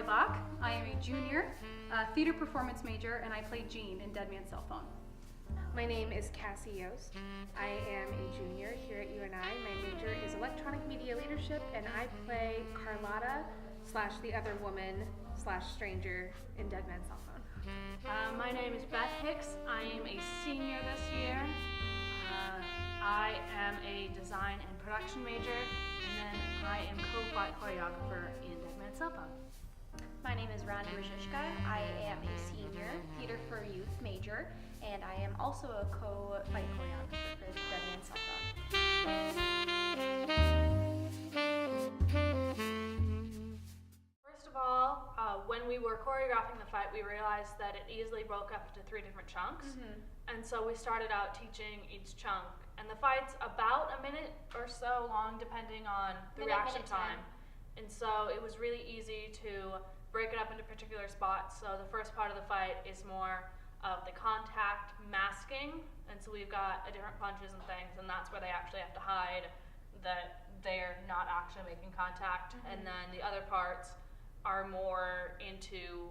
Bach. I am a junior, theater performance major, and I play Jean in Dead Man's Cell Phone. My name is Cassie Yost. I am a junior here at UNI. My major is electronic media leadership, and I play Carlotta / the other woman / stranger in Dead Man's Cell Phone. My name is Beth Hicks. I am a senior this year. I am a design and production major, and then I am co-flight choreographer in Dead Man's Cell Phone. My name is Rani Rajishka. I am a senior theater for youth major, and I am also a co-fight choreographer for Dead Man's Cell Phone. First of all, when we were choreographing the fight, we realized that it easily broke up into 3 different chunks. And so we started out teaching each chunk. And the fight's about a minute or so long, depending on the reaction time. And so it was really easy to break it up into particular spots. So the first part of the fight is more of the contact masking. And so we've got different punches and things, and that's where they actually have to hide that they're not actually making contact. And then the other parts are more into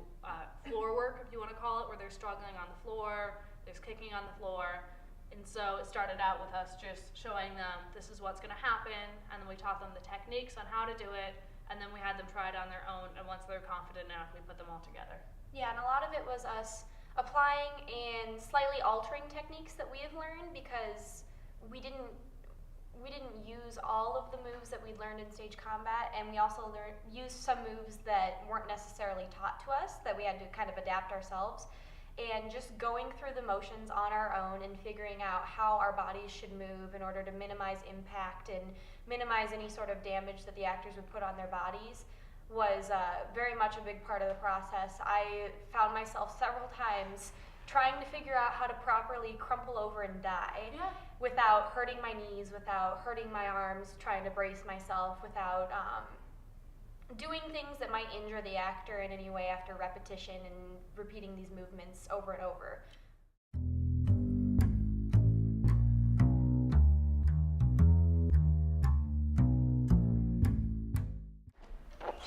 floor work, if you want to call it, where they're struggling on the floor, there's kicking on the floor. And so it started out with us just showing them this is what's going to happen, and then we taught them the techniques on how to do it, and then we had them try it on their own, and once they're confident enough, we put them all together. Yeah, and a lot of it was us applying and slightly altering techniques that we have learned, because we didn't use all of the moves that we learned in stage combat, and we also used some moves that weren't necessarily taught to us, that we had to kind of adapt ourselves. And just going through the motions on our own and figuring out how our bodies should move in order to minimize impact and minimize any sort of damage that the actors would put on their bodies was very much a big part of the process. I found myself several times trying to figure out how to properly crumple over and die without hurting my knees, without hurting my arms, trying to brace myself, without doing things that might injure the actor in any way after repetition and repeating these movements over and over.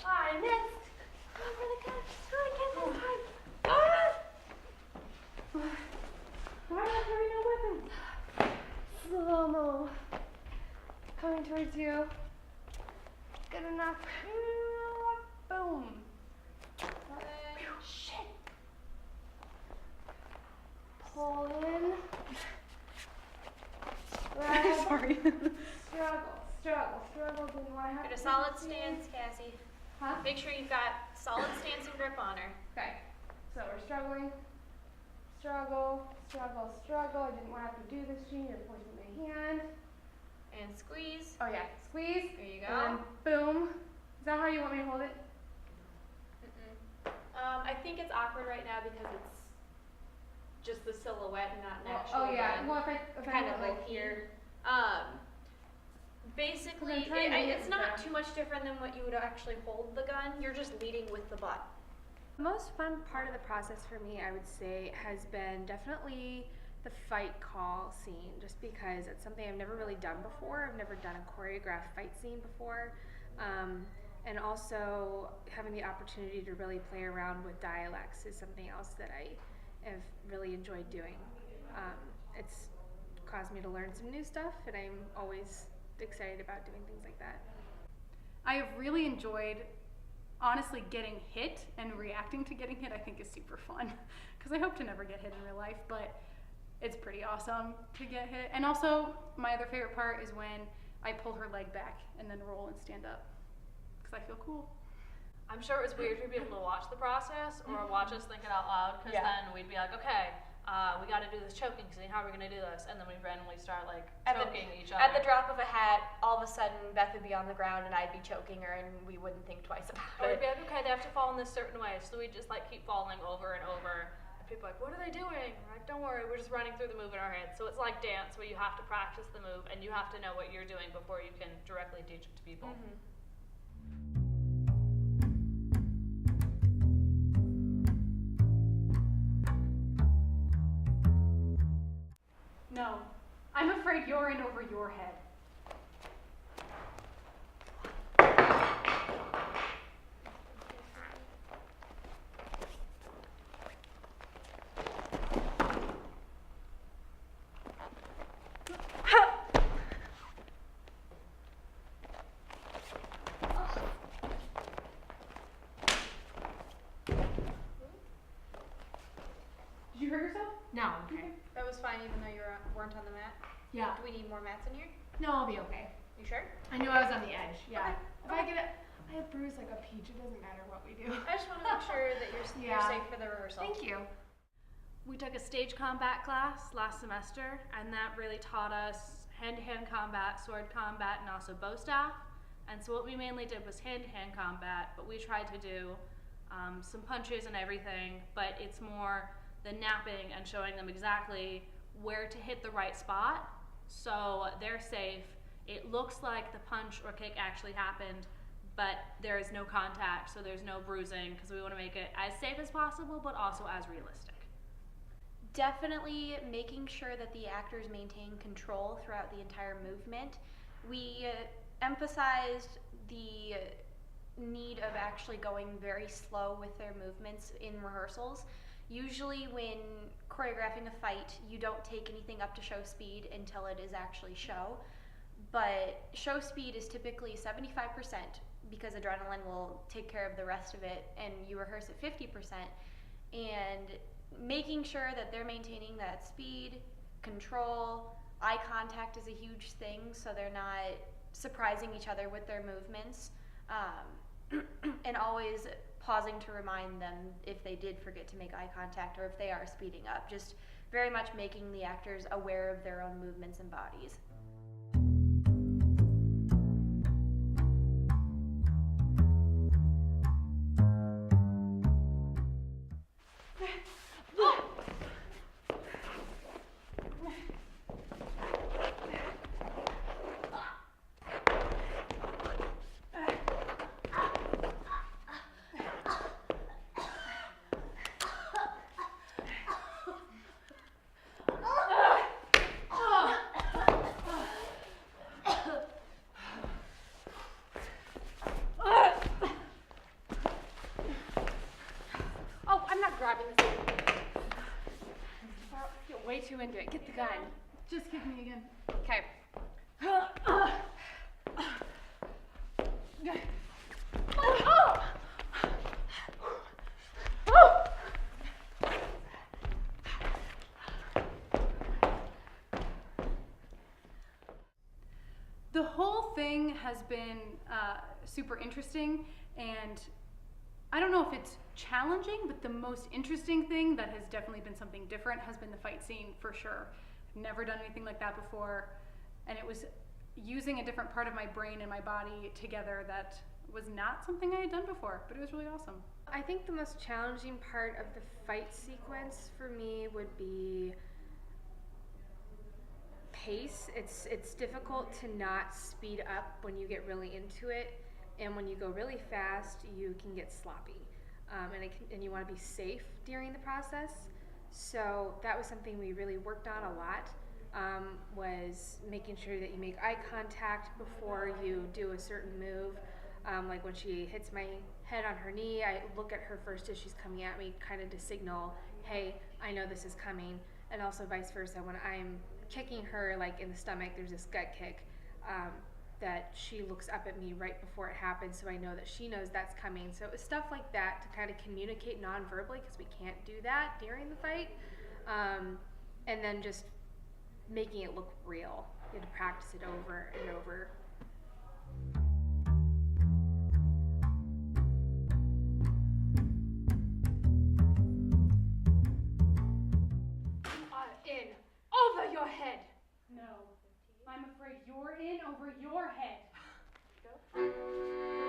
I missed! Oh my gosh, I can't this time! Why am I carrying no weapons? Slow-mo. Coming towards you. Good enough. Boom. Shit. Pull in. Grab. Sorry. Struggle. Do you want to have Get a solid stance, Cassie. Huh? Make sure you've got solid stance and grip on her. Okay. So we're struggling. Struggle. I didn't want to have to do this, Jean. You're forcing my hand. And squeeze. Oh yeah, squeeze. There you go. And boom. Is that how you want me to hold it? I think it's awkward right now because it's just the silhouette and not an actual Oh yeah. gun. Well, if I Kind of like like here. Basically, I'm trying to hit it's it not there. too much different than what you would actually hold the gun. You're just leading with the butt. The most fun part of the process for me, I would say, has been definitely the fight call scene, just because it's something I've never really done before. I've never done a choreographed fight scene before. And also having the opportunity to really play around with dialects is something else that I have really enjoyed doing. It's caused me to learn some new stuff, and I'm always excited about doing things like that. I have really enjoyed, honestly, getting hit and reacting to getting hit. I think is super fun, because I hope to never get hit in real life, but it's pretty awesome to get hit. And also, my other favorite part is when I pull her leg back and then roll and stand up, because I feel cool. I'm sure it was weird for people to watch the process or watch us think it out loud, because then we'd be like, okay, we got to do this choking scene. How are we going to do this? And then we'd randomly start like choking each other. At the drop of a hat, all of a sudden Beth would be on the ground and I'd be choking her, and we wouldn't think twice about Or it. we'd be like, okay, they have to fall in this certain way. So we'd just like keep falling over and over. And people are like, what are they doing? We're like, don't worry, we're just running through the move in our heads. So it's like dance, where you have to practice the move and you have to know what you're doing before you can directly teach it to people. No, I'm afraid you're in over your head. Did you hurt yourself? No, okay. That was fine even though you weren't on the mat? Yeah. Do we need more mats in here? No, I'll be okay. You sure? I knew I was on the edge. Yeah. Okay. If I get I have bruised like a peach. It doesn't matter what we do. I just want to make sure that you're Yeah. safe for the rehearsal. Thank you. We took a stage combat class last semester, and that really taught us hand-to-hand combat, sword combat, and also bow staff. And so what we mainly did was hand-to-hand combat, but we tried to do some punches and everything, but it's more the napping and showing them exactly where to hit the right spot so they're safe. It looks like the punch or kick actually happened, but there is no contact, so there's no bruising, because we want to make it as safe as possible, but also as realistic. Definitely making sure that the actors maintain control throughout the entire movement. We emphasized the need of actually going very slow with their movements in rehearsals. Usually when choreographing a fight, you don't take anything up to show speed until it is actually show. But show speed is typically 75% because adrenaline will take care of the rest of it, and you rehearse at 50%. And making sure that they're maintaining that speed, control, eye contact is a huge thing, so they're not surprising each other with their movements, and always pausing to remind them if they did forget to make eye contact or if they are speeding up. Just very much making the actors aware of their own movements and bodies. Grabbing this. Get way too into it. Get the gun. Just kick me again. Okay. The whole thing has been super interesting, and I don't know if it's challenging, but the most interesting thing that has definitely been something different has been the fight scene, for sure. I've never done anything like that before, and it was using a different part of my brain and my body together that was not something I had done before, but it was really awesome. I think the most challenging part of the fight sequence for me would be pace. It's difficult to not speed up when you get really into it, and when you go really fast, you can get sloppy, and you want to be safe during the process. So that was something we really worked on a lot, was making sure that you make eye contact before you do a certain move. Like when she hits my head on her knee, I look at her first as she's coming at me, kind of to signal, hey, I know this is coming. And also vice versa, when I'm kicking her like in the stomach, there's this gut kick, that she looks up at me right before it happens, so I know that she knows that's coming. So it was stuff like that to kind of communicate non-verbally, because we can't do that during the fight. And then just making it look real. You have to practice it over and over. In over your head. No, I'm afraid you're in over your head. Go.